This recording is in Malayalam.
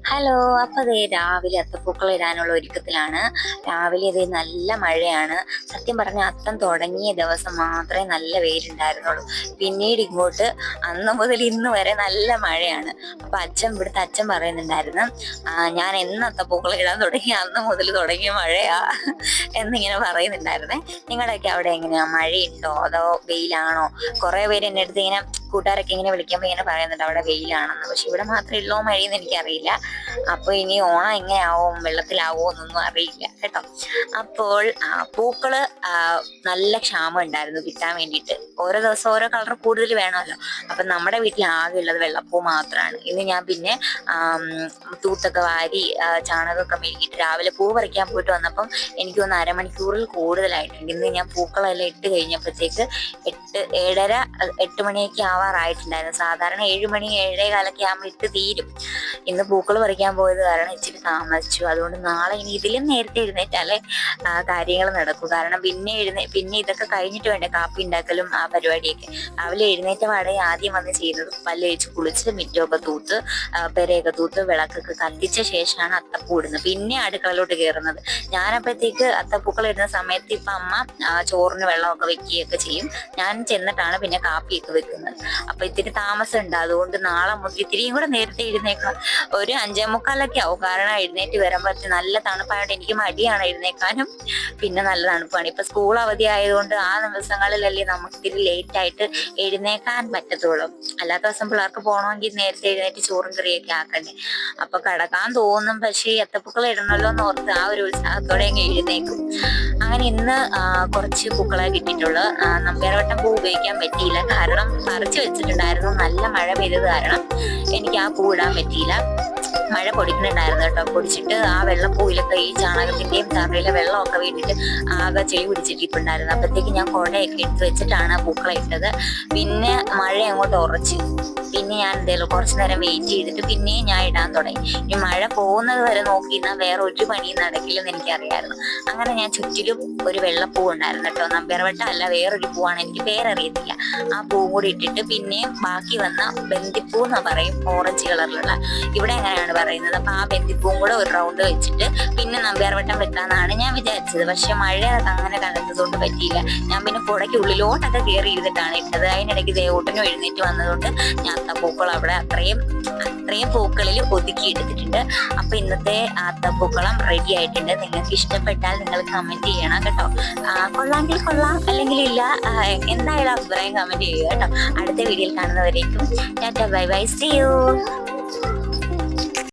ഹലോ. അപ്പൊ ദേ രാവിലെ അത്തപ്പൂക്കളം ഇടാനുള്ള ഒരുക്കത്തിലാണ്. രാവിലെ ദേ നല്ല മഴയാണ്. സത്യം പറഞ്ഞ അത്തം തുടങ്ങിയ ദിവസം മാത്രമേ നല്ല വെയിലുണ്ടായിരുന്നുള്ളൂ. പിന്നീട് ഇങ്ങോട്ട് അന്ന് മുതൽ ഇന്ന് വരെ നല്ല മഴയാണ്. അപ്പൊ ഇവിടുത്തെ അച്ഛൻ പറയുന്നുണ്ടായിരുന്നു, ഞാൻ എന്ന് അത്തപ്പൂക്കളം ഇടാൻ തുടങ്ങി അന്ന് മുതൽ തുടങ്ങിയ മഴയാ എന്നിങ്ങനെ പറയുന്നുണ്ടായിരുന്നേ. നിങ്ങളുടെയൊക്കെ അവിടെ എങ്ങനെയാ, മഴയുണ്ടോ അതോ വെയിലാണോ? കുറെ പേര് എന്റെ അടുത്ത് ഇങ്ങനെ, കൂട്ടുകാരൊക്കെ ഇങ്ങനെ വിളിക്കുമ്പോൾ ഇങ്ങനെ പറയുന്നുണ്ട് അവിടെ വെയിലാണെന്ന്. പക്ഷെ ഇവിടെ മാത്രമേ ഉള്ളോ മഴയെന്ന് എനിക്കറിയില്ല. അപ്പൊ ഇനി ഓണം എങ്ങനെയാവും, വെള്ളത്തിലാവോ എന്നൊന്നും അറിയില്ല കേട്ടോ. അപ്പോൾ പൂക്കള് നല്ല ക്ഷാമം ഉണ്ടായിരുന്നു കിട്ടാൻ വേണ്ടിയിട്ട്. ഓരോ ദിവസം ഓരോ കളർ കൂടുതൽ വേണമല്ലോ. അപ്പൊ നമ്മുടെ വീട്ടിൽ ആകെ ഉള്ളത് വെള്ളപ്പൂ മാത്രമാണ്. ഇന്ന് ഞാൻ പിന്നെ തൂത്തൊക്കെ വാരി ചാണകമൊക്കെ മെഴുകിയിട്ട് രാവിലെ പൂ പറിക്കാൻ പോയിട്ട് വന്നപ്പം എനിക്ക് തോന്നുന്നു അരമണിക്കൂറിൽ കൂടുതലായിട്ടുണ്ട്. ഇന്ന് ഞാൻ പൂക്കളെല്ലാം ഇട്ട് കഴിഞ്ഞപ്പോഴത്തേക്ക് 8 മണിയൊക്കെ ആവാറായിട്ടുണ്ടായിരുന്നു. സാധാരണ 7 മണി 7:15 ആകുമ്പോൾ ഇട്ട് തീരും. ഇന്ന് പൂക്കൾ പറിക്കാൻ പോയത് കാരണം ഇച്ചിരി താമസിച്ചു. അതുകൊണ്ട് നാളെ ഇനി ഇതിലും നേരത്തെ എഴുന്നേറ്റാലേ കാര്യങ്ങൾ നടക്കൂ. കാരണം പിന്നെ ഇതൊക്കെ കഴിഞ്ഞിട്ട് വേണ്ടേ കാപ്പി ഉണ്ടാക്കലും ആ പരിപാടിയൊക്കെ. രാവിലെ എഴുന്നേറ്റ പാടെ ആദ്യം വന്ന് ചെയ്യുന്നത് പല്ല് തേച്ച് കുളിച്ച് മിറ്റമൊക്കെ തൂത്ത് പെരയൊക്കെ തൂത്ത് വിളക്കൊക്കെ കത്തിച്ച ശേഷമാണ് അത്തപ്പൂ ഇടുന്നത്. പിന്നെ അടുക്കളയിലോട്ട് കയറുന്നത്. ഞാനപ്പോഴത്തേക്ക് അത്തപ്പൂക്കൾ ഇടുന്ന സമയത്ത് ഇപ്പൊ അമ്മ ചോറിന് വെള്ളമൊക്കെ വെക്കുകയൊക്കെ ചെയ്യും. ഞാൻ ചെന്നിട്ടാണ് പിന്നെ കാപ്പിയൊക്കെ വെക്കുന്നത്. അപ്പൊ ഇത്തിരി താമസം ഉണ്ട്. അതുകൊണ്ട് നാളെ മുതൽ ഇത്തിരിയും കൂടെ നേരത്തെ എഴുന്നേക്കണം. ഒരു 5:45 ആവും. കാരണം എഴുന്നേറ്റ് വരുമ്പോഴത്തെ നല്ല തണുപ്പായതുകൊണ്ട് എനിക്ക് മടിയാണ് എഴുന്നേക്കാനും. പിന്നെ നല്ല തണുപ്പാണ്. ഇപ്പൊ സ്കൂൾ അവധി ആയതുകൊണ്ട് ആ ദിവസങ്ങളിലല്ലേ നമുക്ക് ഇത്തിരി ലേറ്റ് ആയിട്ട് എഴുന്നേക്കാൻ പറ്റത്തുള്ളൂ. അല്ലാത്ത ദിവസം പിള്ളേർക്ക് പോകണമെങ്കിൽ നേരത്തെ എഴുന്നേറ്റ് ചോറും കറിയൊക്കെ ആക്കണ്ടേ. അപ്പൊ കിടക്കാൻ തോന്നും. പക്ഷേ എത്തപ്പൂക്കൾ ഇടണല്ലോ എന്ന് ഓർത്ത് ആ ഒരു ഉത്സാഹത്തോടെ അങ്ങ് എഴുന്നേക്കും. അങ്ങനെ ഇന്ന് കുറച്ച് പൂക്കളെ കിട്ടിയിട്ടുള്ളു. നമ്പ്യാർവട്ടം പൂ ഉപയോഗിക്കാൻ പറ്റിയില്ല. കാരണം പറിച്ചു വെച്ചിട്ടുണ്ടായിരുന്നു. നല്ല മഴ പെയ്തത് കാരണം എനിക്ക് ആ പൂ ഇടാൻ പറ്റിയില്ല. മഴ പൊടിക്കുന്നുണ്ടായിരുന്നു കേട്ടോ. പൊടിച്ചിട്ട് ആ വെള്ളപ്പൂവിലൊക്കെ ഈ ചാണകത്തിന്റെയും തറയിലെ വെള്ളമൊക്കെ വീണിട്ട് ആകെ ചെളി പിടിച്ചിട്ടിട്ടുണ്ടായിരുന്നു. അപ്പോഴത്തേക്ക് ഞാൻ കുടയൊക്കെ എടുത്ത് വെച്ചിട്ടാണ് പൂക്കളെ ഇട്ടത്. പിന്നെ മഴ അങ്ങോട്ട് ഉറച്ചു. പിന്നെ ഞാൻ എന്തായാലും കുറച്ചു നേരം വെയിറ്റ് ചെയ്തിട്ട് പിന്നെയും ഞാൻ ഇടാൻ തുടങ്ങി. ഈ മഴ പോകുന്നത് വരെ നോക്കിയിരുന്നാൽ വേറെ ഒരു പണിയും നടക്കില്ലെന്ന് എനിക്കറിയായിരുന്നു. അങ്ങനെ ഞാൻ ചുറ്റിലും ഒരു വെള്ളപ്പൂ ഉണ്ടായിരുന്നു കേട്ടോ. നമ്പ്യാർവട്ടം അല്ല, വേറൊരു പൂവാണ്, എനിക്ക് പേരറിയത്തില്ല. ആ പൂവും കൂടി ഇട്ടിട്ട് പിന്നെയും ബാക്കി വന്ന ബന്ദിപ്പൂ എന്ന് പറയും, ഓറഞ്ച് കളറിലുള്ള. ഇവിടെ എങ്ങനെയാണ് പറയുന്നത്. അപ്പൊ ആ ബന്ദിപ്പൂവും കൂടെ ഒരു റൗണ്ട് വെച്ചിട്ട് പിന്നെ നമ്പ്യാർവട്ടം വെക്കാന്നാണ് ഞാൻ വിചാരിച്ചത്. പക്ഷെ മഴ അങ്ങനെ കണ്ടതുകൊണ്ട് പറ്റിയില്ല. ഞാൻ പിന്നെ കുടയ്ക്ക് ഉള്ളിലോട്ടൊക്കെ കയറി ഇരുന്നിട്ടാണ് ഇട്ടത്. അതിനിടയ്ക്ക് ദേവൂട്ടനും എഴുന്നേറ്റ് വന്നതുകൊണ്ട് ഞാൻ അത്തപ്പൂക്കളം അവിടെ അത്രയും പൂക്കളിൽ ഒതുക്കി എടുത്തിട്ടുണ്ട്. അപ്പൊ ഇന്നത്തെ അത്തപ്പൂക്കളം റെഡി ആയിട്ടുണ്ട്. നിങ്ങൾക്ക് ഇഷ്ടപ്പെട്ടാൽ നിങ്ങൾ കമന്റ് ചെയ്യണം കേട്ടോ. കൊള്ളാമെങ്കിൽ കൊള്ളാം, അല്ലെങ്കിൽ ഇല്ല. എന്തായാലും അഭിപ്രായം കമന്റ് ചെയ്യുക കേട്ടോ. അടുത്ത വീഡിയോയിൽ കാണുന്നവരേക്കും tata bye bye, see U.